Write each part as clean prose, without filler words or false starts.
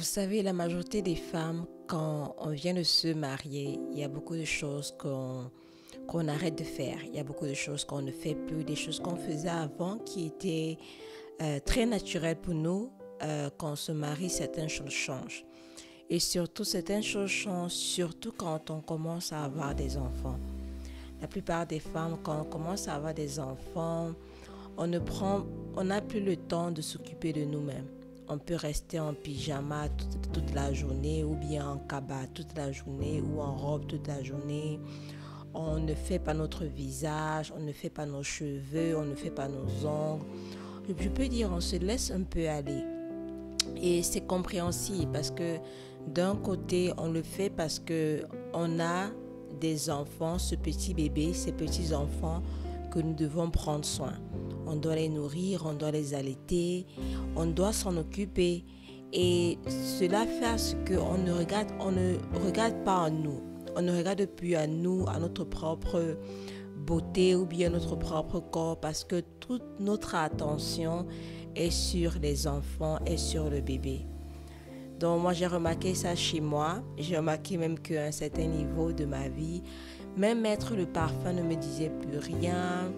Vous savez, la majorité des femmes, quand on vient de se marier, il y a beaucoup de choses qu'on arrête de faire. Il y a beaucoup de choses qu'on ne fait plus, des choses qu'on faisait avant qui étaient très naturelles pour nous. Quand on se marie, certaines choses changent. Et surtout, certaines choses changent, surtout quand on commence à avoir des enfants. La plupart des femmes, quand on commence à avoir des enfants, on n'a plus le temps de s'occuper de nous-mêmes. On peut rester en pyjama toute la journée ou bien en cabas toute la journée ou en robe toute la journée. On ne fait pas notre visage, on ne fait pas nos cheveux, on ne fait pas nos ongles. Je peux dire, on se laisse un peu aller. Et c'est compréhensible parce que d'un côté, on le fait parce que on a des enfants, ce petit bébé, ces petits enfants que nous devons prendre soin. On doit les nourrir, on doit les allaiter, on doit s'en occuper. Et cela fait à ce qu'on ne regarde pas en nous. On ne regarde plus à nous, à notre propre beauté ou bien notre propre corps parce que toute notre attention est sur les enfants et sur le bébé. Donc moi j'ai remarqué ça chez moi. J'ai remarqué même qu'à un certain niveau de ma vie, même mettre le parfum ne me disait plus rien.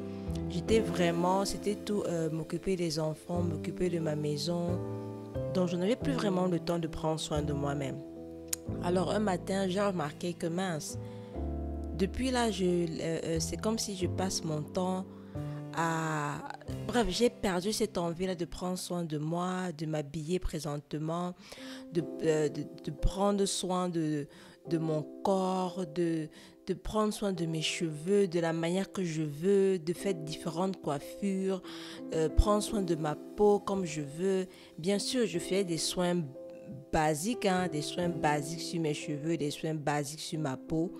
C'était tout m'occuper des enfants, m'occuper de ma maison. Donc je n'avais plus vraiment le temps de prendre soin de moi-même. Alors un matin, j'ai remarqué que mince, depuis là, c'est comme si je passe mon temps à... Bref, j'ai perdu cette envie-là de prendre soin de moi, de m'habiller présentement, de prendre soin de mon corps, de prendre soin de mes cheveux, de la manière que je veux, de faire différentes coiffures, prendre soin de ma peau comme je veux. Bien sûr, je fais des soins basiques, des soins basiques sur mes cheveux, des soins basiques sur ma peau.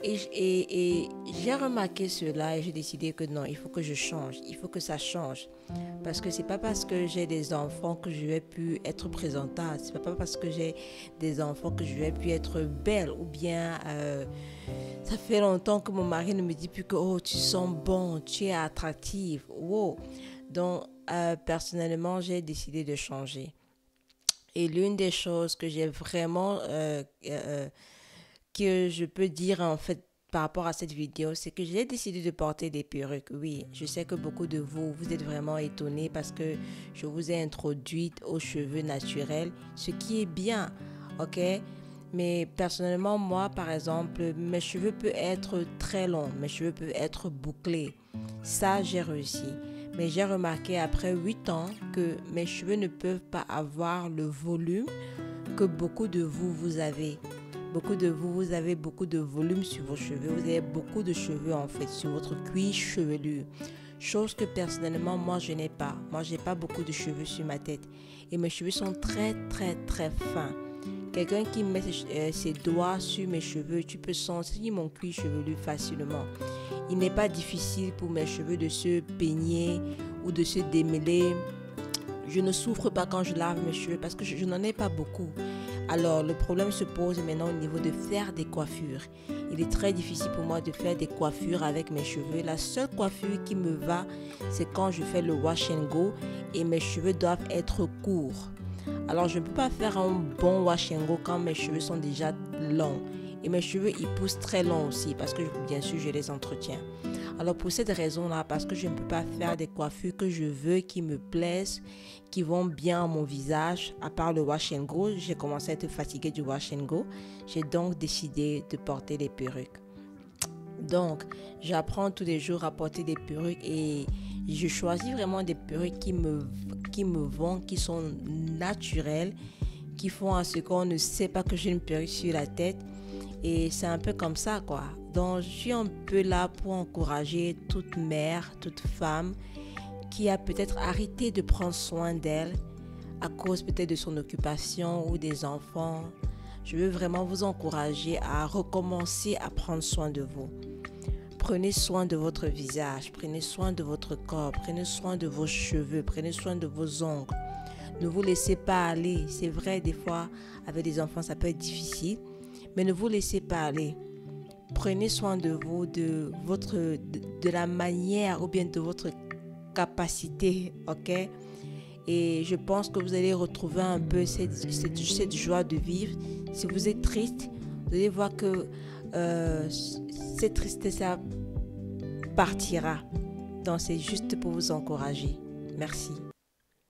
Et j'ai remarqué cela et j'ai décidé que non, il faut que je change, il faut que ça change. Parce que c'est pas parce que j'ai des enfants que je vais plus être présentable, c'est pas parce que j'ai des enfants que je vais plus être belle ou bien ça fait longtemps que mon mari ne me dit plus que oh tu sens bon, tu es attractive, wow. Donc personnellement j'ai décidé de changer. Et l'une des choses que j'ai vraiment que je peux dire en fait par rapport à cette vidéo, c'est que j'ai décidé de porter des perruques. Oui, je sais que beaucoup de vous, vous êtes vraiment étonnés parce que je vous ai introduite aux cheveux naturels, ce qui est bien, ok? Mais personnellement, moi, par exemple, mes cheveux peuvent être très longs, mes cheveux peuvent être bouclés. Ça, j'ai réussi. Mais j'ai remarqué après 8 ans que mes cheveux ne peuvent pas avoir le volume que beaucoup de vous, vous avez. Beaucoup de vous, vous avez beaucoup de volume sur vos cheveux. Vous avez beaucoup de cheveux en fait sur votre cuir chevelu. Chose que personnellement, moi, je n'ai pas. Moi, je n'ai pas beaucoup de cheveux sur ma tête. Et mes cheveux sont très, très, très fins. Quelqu'un qui met ses doigts sur mes cheveux, tu peux sentir mon cuir chevelu facilement. Il n'est pas difficile pour mes cheveux de se peigner ou de se démêler. Je ne souffre pas quand je lave mes cheveux parce que je n'en ai pas beaucoup. Alors, le problème se pose maintenant au niveau de faire des coiffures. Il est très difficile pour moi de faire des coiffures avec mes cheveux. La seule coiffure qui me va, c'est quand je fais le wash and go et mes cheveux doivent être courts. Alors, je ne peux pas faire un bon wash and go quand mes cheveux sont déjà longs. Et mes cheveux, ils poussent très longs aussi parce que, bien sûr, je les entretiens. Alors pour cette raison-là, parce que je ne peux pas faire des coiffures que je veux, qui me plaisent, qui vont bien à mon visage, à part le wash and go, j'ai commencé à être fatiguée du wash and go. J'ai donc décidé de porter des perruques. Donc, j'apprends tous les jours à porter des perruques et je choisis vraiment des perruques qui me vont, qui sont naturelles, qui font à ce qu'on ne sait pas que j'ai une perruque sur la tête. Et c'est un peu comme ça, quoi. Donc, je suis un peu là pour encourager toute mère, toute femme qui a peut-être arrêté de prendre soin d'elle à cause peut-être de son occupation ou des enfants. Je veux vraiment vous encourager à recommencer à prendre soin de vous. Prenez soin de votre visage, prenez soin de votre corps, prenez soin de vos cheveux, prenez soin de vos ongles. Ne vous laissez pas aller. C'est vrai, des fois, avec des enfants, ça peut être difficile. Mais ne vous laissez pas aller. Prenez soin de vous, de la manière ou bien de votre capacité, ok? Et je pense que vous allez retrouver un peu cette joie de vivre. Si vous êtes triste, vous allez voir que cette tristesse partira. Donc c'est juste pour vous encourager. Merci.